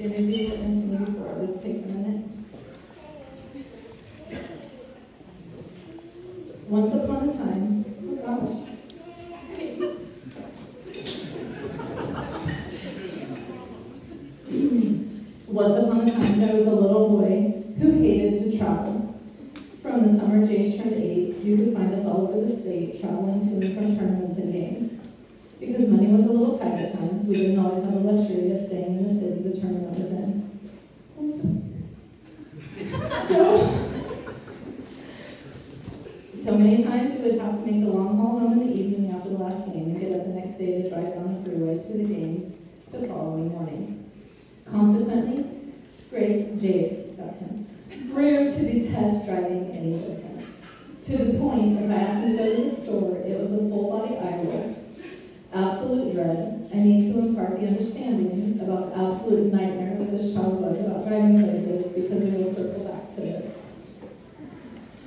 interview witness me before. This takes a minute. Once upon a time, oh gosh. Once upon a time, there was a little boy who hated to travel. From the summer Jace turned 8, you could find us all over the state traveling to and from tournaments and games. Because money was a little tight at times, we didn't always have the luxury of staying in the city the tournament was in. So many times we would have to make the long haul home in the evening after the last game and get up the next day to drive down the freeway to the game the following morning. Consequently, Jace, that's him, grew to detest driving any distance. To the point, if I asked him to go to the store, it was a full body eye roll. Absolute dread. I need to impart the understanding about the absolute nightmare that this child was about driving places because we will circle back to this.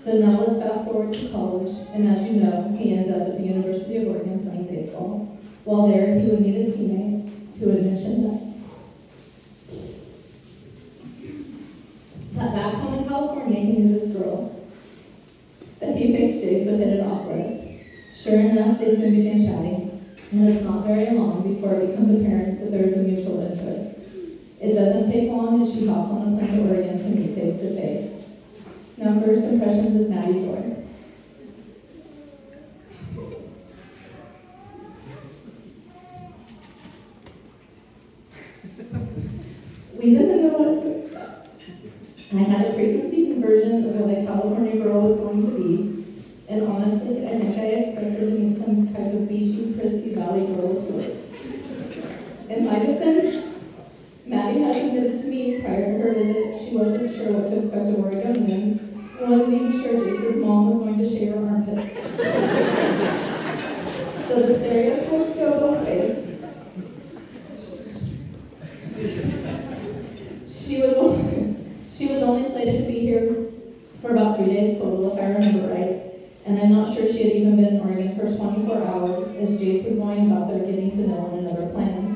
So now let's fast forward to college, and as you know, he ends up at the University of Oregon playing baseball. While there, he would meet a teammate who had mentioned that back home in California, he knew this girl that he thinks Jace would hit it off with. Sure enough, they soon began chatting. And it's not very long before it becomes apparent that there is a mutual interest. It doesn't take long and she hops on a plane to Oregon to meet face to face. Now first impressions of Maddie Joy. We didn't know what to expect. I had a preconceived version of what a California girl was going to be. And honestly, I think I expected to meet some type of beachy, Christie Valley girl of sorts. In my defense, Maddie had admitted to me prior to her visit she wasn't sure what to expect of Oregonians and wasn't even sure Jace's mom was going to shave her armpits. So the stereotypes go both ways. She was only slated to be here for about 3 days total, if I remember right. And I'm not sure she had even been in Oregon for 24 hours as Jace was going about there getting to know one another plans.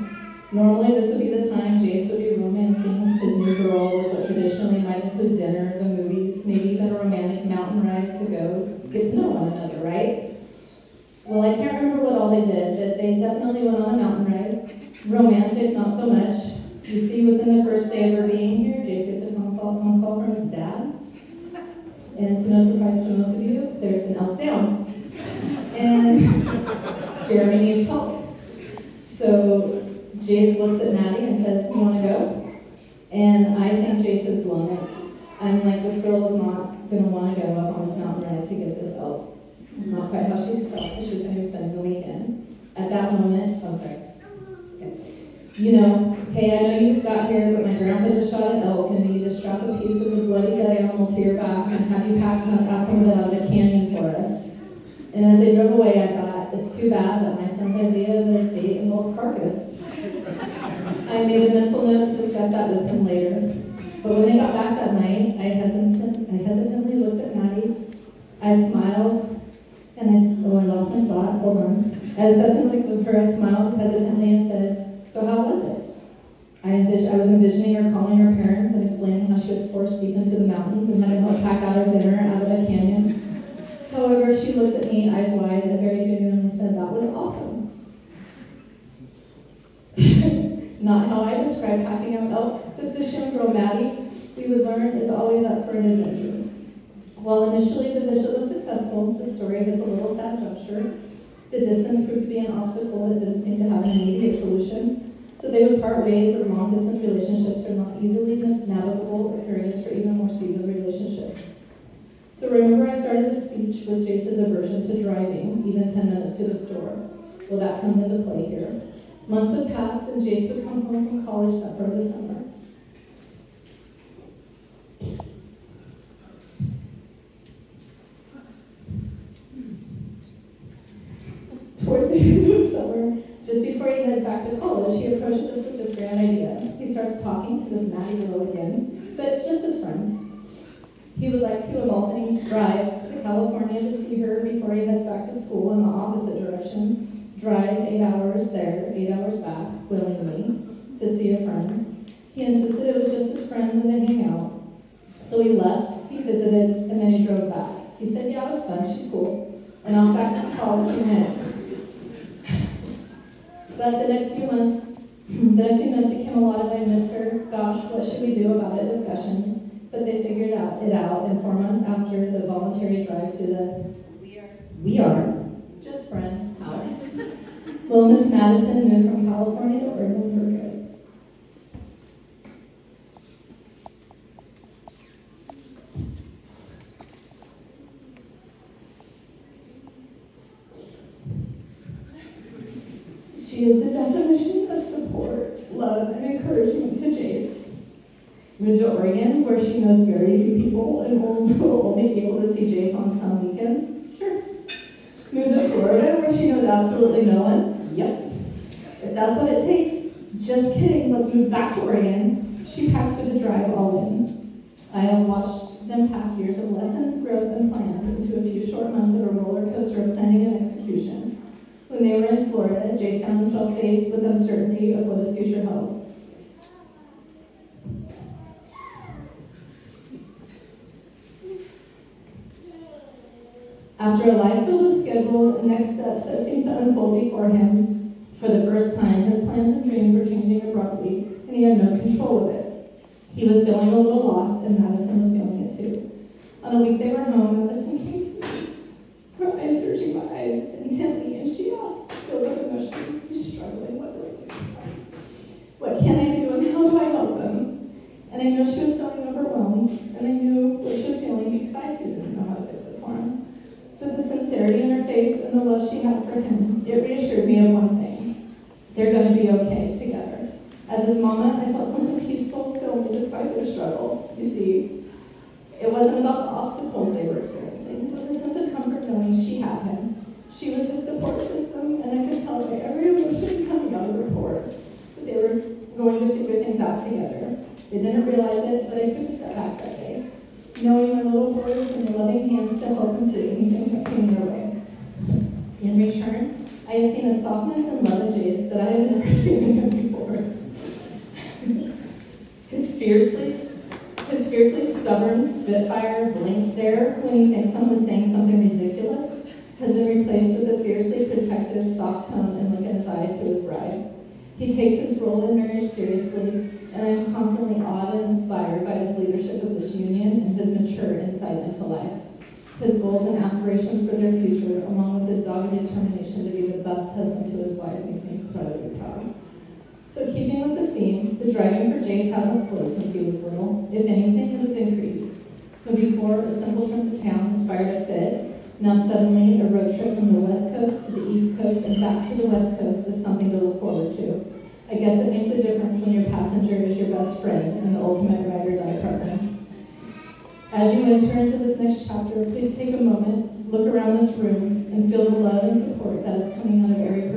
Normally this would be the time Jace would be romancing his new girl with what traditionally might include dinner, the movies, maybe even a romantic mountain ride to go get to know one another, right? Well, I can't remember what all they did, but they definitely went on a mountain ride. Romantic, not so much. You see, within the first day of her being here, Jace gets a phone call from his dad. And to no surprise to most of you, there's an elk down. And Jeremy needs help. So Jace looks at Maddie and says, "You want to go?" And I think Jace has blown it. I'm like, this girl is not going to want to go up on this mountain ride to get this elk. It's not quite how she felt that she was going to be spending the weekend. At that moment, okay. You know, hey, I know you just got here, but my grandpa just shot an elk and we need to strap a piece of the bloody dead animal to your back and have you pack some of it out of a canyon for us. And as they drove away, I thought, it's too bad that my son's idea of a date involves carcass. I made a mental note to discuss that with him later. But when they got back that night, I hesitantly looked at Maddie. I smiled, and I lost my spot, hold on. I hesitantly looked at her, I smiled hesitantly and said, "So how was it?" I was envisioning her calling her parents and explaining how she was forced deep into the mountains and had to help pack out her dinner out of a canyon. However, she looked at me, eyes wide, and very genuinely said, "That was awesome." Not how I describe packing up elk, but this young girl, Maddie, we would learn is always up for an adventure. While initially the visit was successful, the story hits a little sad juncture. The distance proved to be an obstacle that didn't seem to have an immediate solution. So they would part ways as long-distance relationships are not easily navigable experience for even more seasoned relationships. So remember I started the speech with Jace's aversion to driving, even 10 minutes to the store. Well, that comes into play here. Months would pass and Jace would come home from college that part of the summer. Towards the end of summer, just before he heads back to college, he approaches us with this grand idea. He starts talking to this Maddie girl again, but just as friends. He would like to, of all things, drive to California to see her before he heads back to school in the opposite direction. Drive 8 hours there, 8 hours back, willingly, to see a friend. He insisted it was just his friends and to hang out. So he left, he visited, and then he drove back. He said, yeah, it was fun, she's cool. And off back to college he went. But the next few months became a lot of I miss her, gosh, what should we do about it discussions. But they figured it out, and 4 months after the voluntary drive to the We are just friends house, Little Miss Madison moved from California to Oregon for good. She is the definition of support, love, and encouragement to Jace. Moved to Oregon, where she knows very few people and will only be able to see Jace on some weekends. Sure. Moved to Florida, where she knows absolutely no one. Yep. If that's what it takes. Just kidding, let's move back to Oregon. She packs for the drive all in. I have watched them pack years of lessons, growth, and plans into a few short months of a roller coaster of planning and execution. When they were in Florida, Jace found himself faced with uncertainty of what his future held. After a life filled with schedules and next steps that seemed to unfold before him, for the first time, his plans and dreams were changing abruptly, and he had no control of it. He was feeling a little lost, and Madison was feeling it too. On a week they were home, Madison came to me, her eyes searching my eyes intently, and she asked, filled with emotion, he's struggling, what do I do? What can I do, and how do I help him? And I know she was feeling overwhelmed, and I knew what she was feeling because I too didn't know how to fix it for him. But the sincerity in her face and the love she had for him, it reassured me of one thing. They're going to be okay together. As his mama, I felt something peaceful fill me despite their struggle. You see, it wasn't about the obstacles they were experiencing, but the sense of comfort knowing she had him. She was his support system, and I could tell by every emotion coming out of their pores that they were going to figure things out together. They didn't realize it, but I took a step back that day, knowing my little boys and their loving hands to help and free anything that came their way. In return, I have seen a softness and love of Jace that I had never seen in him before. His fiercely stubborn, spitfire, blank stare when he thinks someone is saying something ridiculous has been replaced with a fiercely protective, soft tone and look in his eye to his bride. He takes his role in marriage seriously, and I am constantly awed and inspired by his leadership of this union and his mature insight into life. His goals and aspirations for their future, along with his dogged determination to be the best husband to his wife, makes me incredibly proud. So keeping with the theme, the driving for Jace hasn't slowed since he was little. If anything, it has increased. When before a simple trip to town inspired a fit, now suddenly a road trip from the West Coast to the East Coast and back to the West Coast is something to look forward to. I guess it makes a difference when your passenger is your best friend and the ultimate ride-or-die partner. As you enter into this next chapter, please take a moment, look around this room, and feel the love and support that is coming out of every